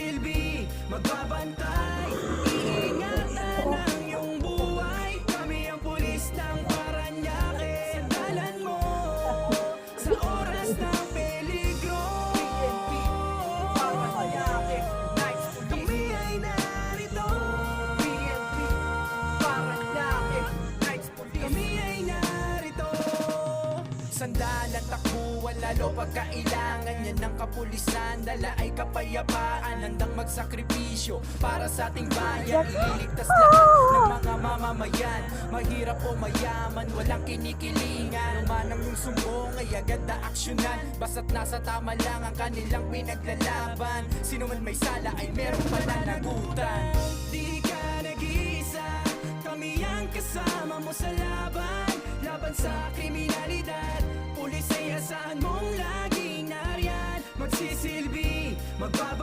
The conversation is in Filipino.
magsisilbi, magbabantay, iingatan ang iyong buhay. Kami ang pulis ng Parañaque. Sandalan mo sa oras ng peligro. PNP, Parañaque, Nights Police. Kami ay narito. PNP, Parañaque, Nights Police. Kami ay narito. Sandalan, takbuhan, lalo pagkailangan yan ng kapulisan. Dala ay kapayapaan, handang magsakripisyo para sa ating bayan. Ililigtas lahat ng mga mamamayan, mahirap o mayaman, walang kinikilingan. Umanang yung sumbong ay agad na aksyonan, basta't nasa tama lang ang kanilang pinaglalaban. Sino man may sala ay meron pananagutan. Di ka nag-iisa, kami ang kasama mo sa laban. Laban sa kriminalidad, pulis ay asahan mong laging nariyan. Magsisilbi, magbaba